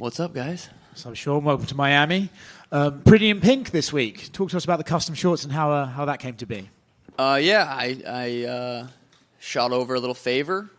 What's up, guys? So, Sean, welcome to Miami. Pretty in pink this week. Talk to us about the custom shorts and how that came to be. I shot over a little favor,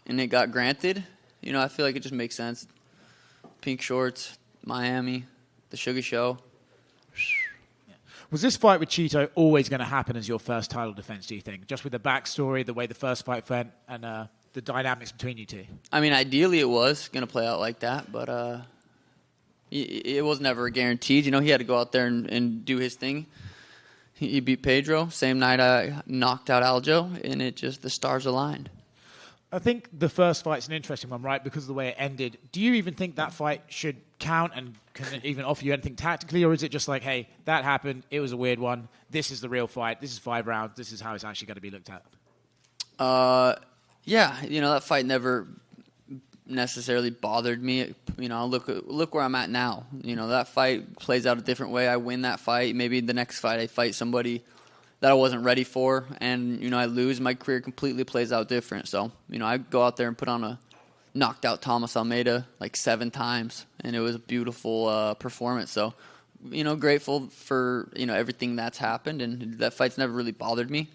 and it got granted. You know, I feel like it just makes sense. Pink shorts, Miami, the Sugar Show. Was this fight with Chito always going to happen as your first title defense, do you think? Just with the backstory, the way the first fight went, and the dynamics between you two? I mean, ideally it was going to play out like that, but it was never guaranteed. You know, he had to go out there and do his thing. He beat Pedro. Same night I knocked out Aljo, and the stars aligned. I think the first fight's an interesting one, right, because of the way it ended. Do you even think that fight should count and can it even offer you anything tactically, or is it just like, hey, that happened, it was a weird one, this is the real fight, this is 5 rounds, this is how it's actually going to be looked at? Yeah, you know, that fight never necessarily bothered me. You know, look where I'm at now. You know, that fight plays out a different way. I win that fight. Maybe the next fight I fight somebody that I wasn't ready for, and, you know, I lose. My career completely plays out different. So, you know, I go out there and put on knocked out Thomas Almeida like 7 times, and it was a beautiful performance. So, you know, grateful for, you know, everything that's happened, and that fight's never really bothered me.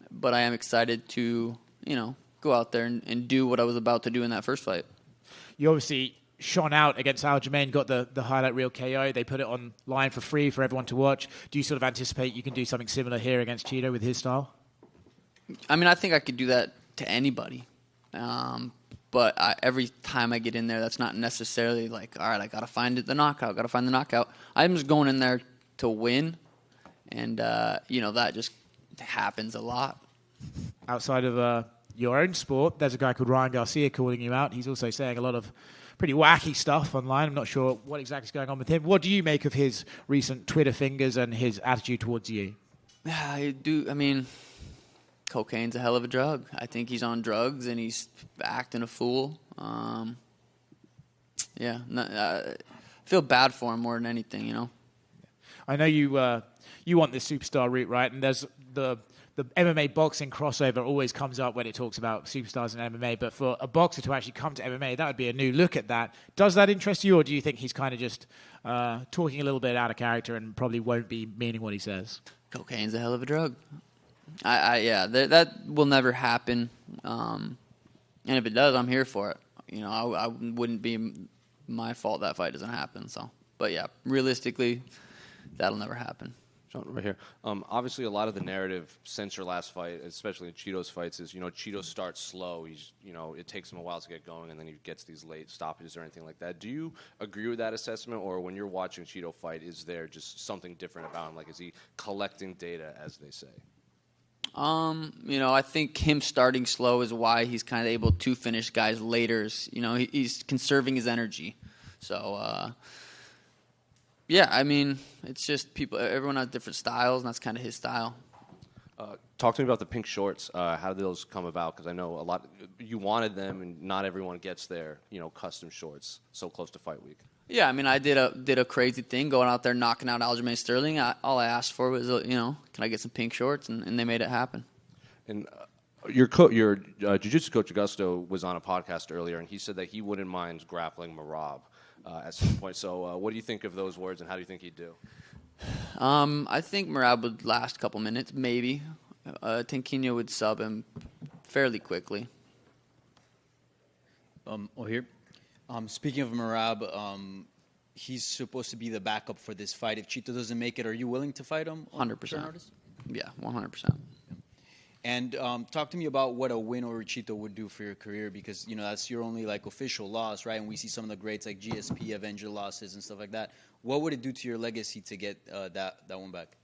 But I am excited to, you know, go out there and do what I was about to do in that first fight. You obviously shone out against Aljamain, got the highlight reel KO. They put it online for free for everyone to watch. Do you sort of anticipate you can do something similar here against Chito with his style? I mean, I think I could do that to anybody. But every time I get in there, that's not necessarily like, all right, I got to find the knockout. I'm just going in there to win, and, you know, that just happens a lot. Outside of your own sport, there's a guy called Ryan Garcia calling you out. He's also saying a lot of pretty wacky stuff online. I'm not sure what exactly is going on with him. What do you make of his recent Twitter fingers and his attitude towards you? Yeah, I do. I mean, cocaine's a hell of a drug. I think he's on drugs and he's acting a fool. I feel bad for him more than anything, you know. I know you want this superstar route, right? And there's the MMA boxing crossover always comes up when it talks about superstars in MMA, but for a boxer to actually come to MMA, that would be a new look at that. Does that interest you, or do you think he's kind of just talking a little bit out of character and probably won't be meaning what he says? Cocaine's a hell of a drug. That will never happen. And if it does, I'm here for it. You know, I wouldn't be my fault that fight doesn't happen. So, but yeah, realistically, that'll never happen. Right here. Obviously, a lot of the narrative since your last fight, especially in Chito's fights, is, you know, Chito starts slow. He's, you know, it takes him a while to get going, and then he gets these late stoppages or anything like that. Do you agree with that assessment, or when you're watching Chito fight, is there just something different about him? Like, is he collecting data, as they say? You know, I think him starting slow is why he's kind of able to finish guys later. You know, he's conserving his energy. So, yeah, I mean, it's just everyone has different styles, and that's kind of his style. Talk to me about the pink shorts. How did those come about? Because I know you wanted them, and not everyone gets their, you know, custom shorts so close to fight week. Yeah, I mean, I did a crazy thing going out there knocking out Aljamain Sterling. All I asked for was, you know, can I get some pink shorts, and they made it happen. And your jiu-jitsu coach Augusto was on a podcast earlier, and he said that he wouldn't mind grappling Merab at some point. So what do you think of those words, and how do you think he'd do? I think Merab would last a couple minutes, maybe. Tinquinho would sub him fairly quickly. Here. Speaking of Merab, he's supposed to be the backup for this fight. If Chito doesn't make it, are you willing to fight him? 100%. Yeah, 100%. And talk to me about what a win over Chito would do for your career, because, you know, that's your only, like, official loss, right? And we see some of the greats like GSP, Avenger losses and stuff like that. What would it do to your legacy to get that one back?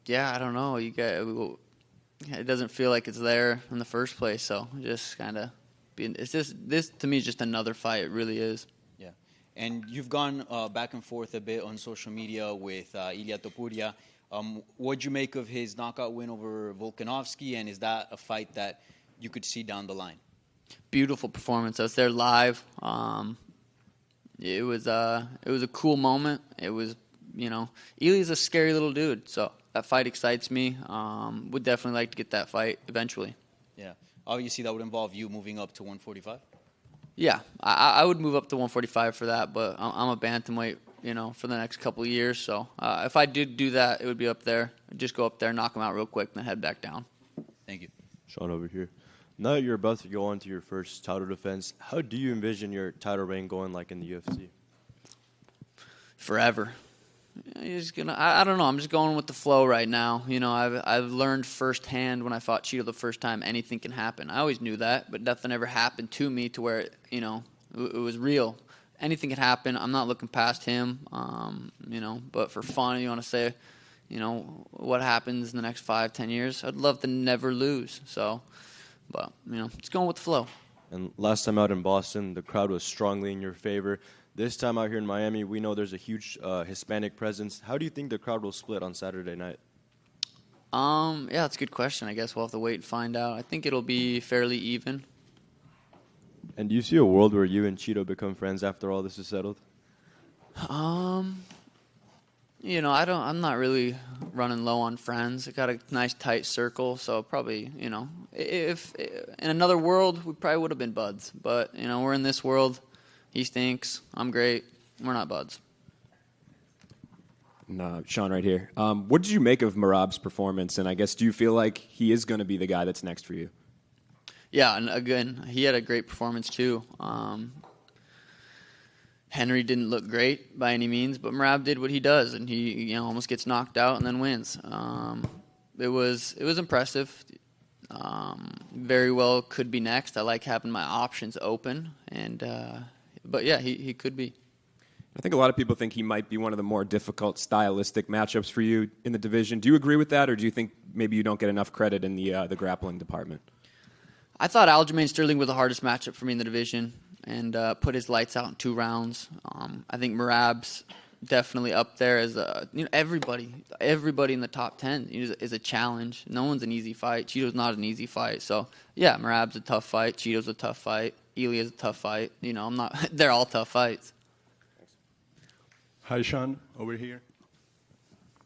Yeah, I don't know. It doesn't feel like it's there in the first place, so just kind of this to me is just another fight. It really is. Yeah, and you've gone back and forth a bit on social media with Ilia Topuria. What'd you make of his knockout win over Volkanovski, and is that a fight that you could see down the line? Beautiful performance. I was there live. It was a cool moment. It was, you know, Ili's a scary little dude, so that fight excites me. Would definitely like to get that fight eventually. Yeah. Obviously, that would involve you moving up to 145. Yeah, I would move up to 145 for that, but I'm a bantamweight, for the next couple of years. So if I did do that, it would be up there. I'd just go up there, knock him out real quick, then head back down. Thank you. Sean over here. Now that you're about to go on to your first title defense, how do you envision your title reign going like in the UFC? Forever. I don't know. I'm just going with the flow right now. I've learned firsthand when I fought Chito the first time, anything can happen. I always knew that, but nothing ever happened to me to where, it was real. Anything can happen. I'm not looking past him, but for fun, you want to say, what happens in the next 5-10 years? I'd love to never lose. So, but, it's going with the flow. And last time out in Boston, the crowd was strongly in your favor. This time out here in Miami, we know there's a huge Hispanic presence. How do you think the crowd will split on Saturday night? Yeah, that's a good question. I guess we'll have to wait and find out. I think it'll be fairly even. And do you see a world where you and Chito become friends after all this is settled? I'm not really running low on friends. I got a nice tight circle, so probably, if in another world, we probably would have been buds. But, we're in this world. He stinks. I'm great. We're not buds. Sean right here. What did you make of Merab's performance? And I guess, do you feel like he is going to be the guy that's next for you? Yeah, and again, he had a great performance too. Henry didn't look great by any means, but Merab did what he does, and he almost gets knocked out and then wins. It was impressive. Very well could be next. I like having my options open, but yeah, he could be. I think a lot of people think he might be one of the more difficult stylistic matchups for you in the division. Do you agree with that, or do you think maybe you don't get enough credit in the grappling department? I thought Aljamain Sterling was the hardest matchup for me in the division and put his lights out in 2 rounds. I think Merab's definitely up there as everybody in the top 10 is a challenge. No one's an easy fight. Chito's not an easy fight. So, yeah, Merab's a tough fight. Chito's a tough fight. Ilia's a tough fight. They're all tough fights. Hi, Sean, over here.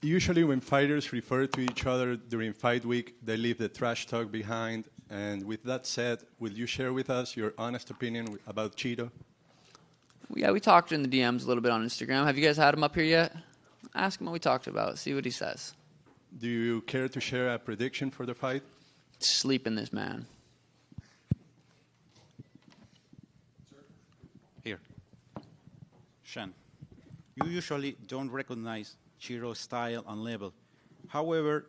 Usually when fighters refer to each other during fight week, they leave the trash talk behind. And with that said, will you share with us your honest opinion about Chito? Yeah, we talked in the DMs a little bit on Instagram. Have you guys had him up here yet? Ask him what we talked about. See what he says. Do you care to share a prediction for the fight? Sleep in this man. Here. Sean, you usually don't recognize Chito's style and level. However,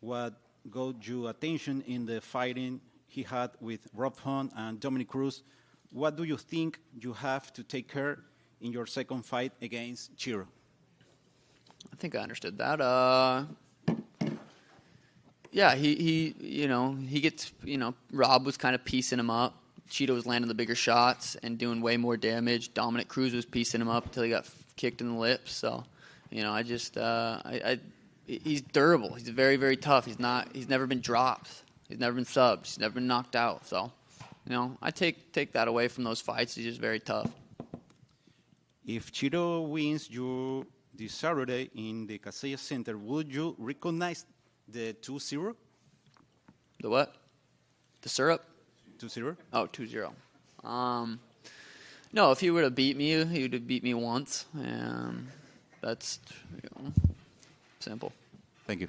what got your attention in the fighting he had with Rob Hunt and Dominic Cruz, what do you think you have to take care in your second fight against Chito? I think I understood that. Yeah, he gets, Rob was kind of piecing him up. Chito was landing the bigger shots and doing way more damage. Dominic Cruz was piecing him up until he got kicked in the lips. So, he's durable. He's very, very tough. He's never been dropped. He's never been subbed. He's never been knocked out. So, I take that away from those fights. He's just very tough. If Chito wins you this Saturday in the Garcia Center, would you recognize the 2-0? The what? The syrup? 2-0? Oh, 2-0. No, if he would have beat me, he would have beat me once. And that's simple. Thank you.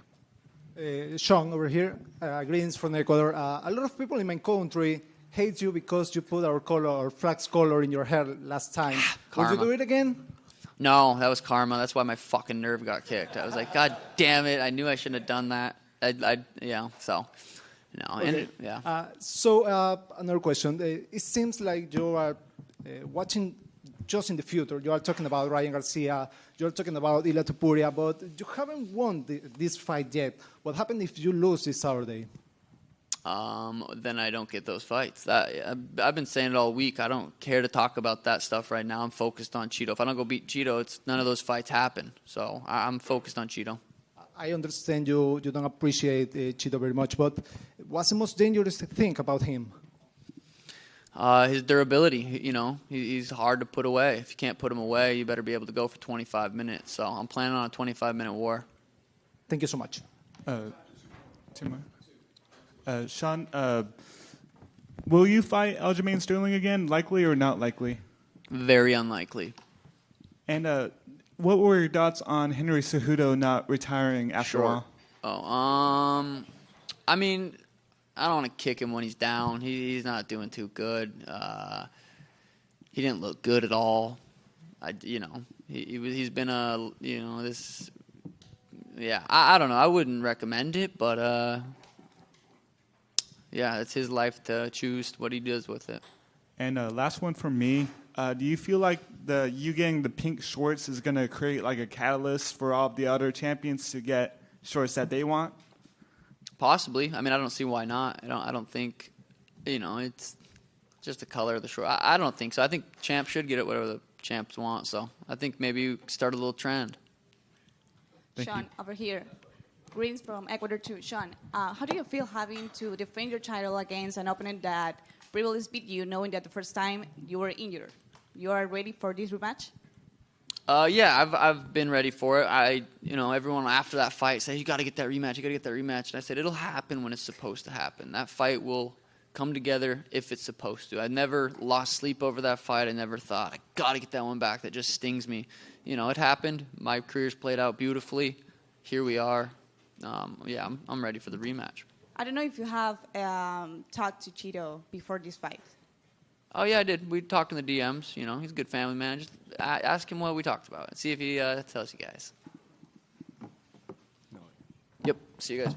Sean over here, greetings from Ecuador. A lot of people in my country hate you because you put our color, our flag's color in your hair last time. Would you do it again? No, that was karma. That's why my fucking nerve got kicked. I was like, God damn it! I knew I shouldn't have done that. So, no, Okay. Another question. It seems like you are watching just in the future. You are talking about Ryan Garcia. You're talking about Ilia Topuria, but you haven't won this fight yet. What happens if you lose this Saturday? Then I don't get those fights. I've been saying it all week. I don't care to talk about that stuff right now. I'm focused on Chito. If I don't go beat Chito, none of those fights happen. So I'm focused on Chito. I understand you don't appreciate Chito very much, but what's the most dangerous thing about him? His durability. He's hard to put away. If you can't put him away, you better be able to go for 25 minutes. So I'm planning on a 25-minute war. Thank you so much. Sean, Will you fight Aljamain Sterling again? Likely or not likely? Very unlikely. And what were your thoughts on Henry Cejudo not retiring after a while? I mean, I don't want to kick him when he's down. He's not doing too good. He didn't look good at all. He's been this. Yeah, I don't know. I wouldn't recommend it, but yeah, it's his life to choose what he does with it. And last one from me. Do you feel like you getting the pink shorts is going to create like a catalyst for all of the other champions to get shorts that they want? Possibly. I mean, I don't see why not. I don't think, it's just the color of the short. I don't think so. I think champs should get it whatever the champs want. So I think maybe start a little trend. Sean, over here. Greetings from Ecuador too. Sean, how do you feel having to defend your title against an opponent that previously beat you, knowing that the first time you were injured? You are ready for this rematch? Yeah, I've been ready for it. Everyone after that fight said, you got to get that rematch, you got to get that rematch. And I said, it'll happen when it's supposed to happen. That fight will come together if it's supposed to. I never lost sleep over that fight. I never thought, I got to get that one back. That just stings me. It happened. My career's played out beautifully. Here we are. Yeah, I'm ready for the rematch. I don't know if you have talked to Chito before this fight. Oh, yeah, I did. We talked in the DMs. He's a good family man. Just ask him what we talked about and see if he tells you guys. Yep. See you guys.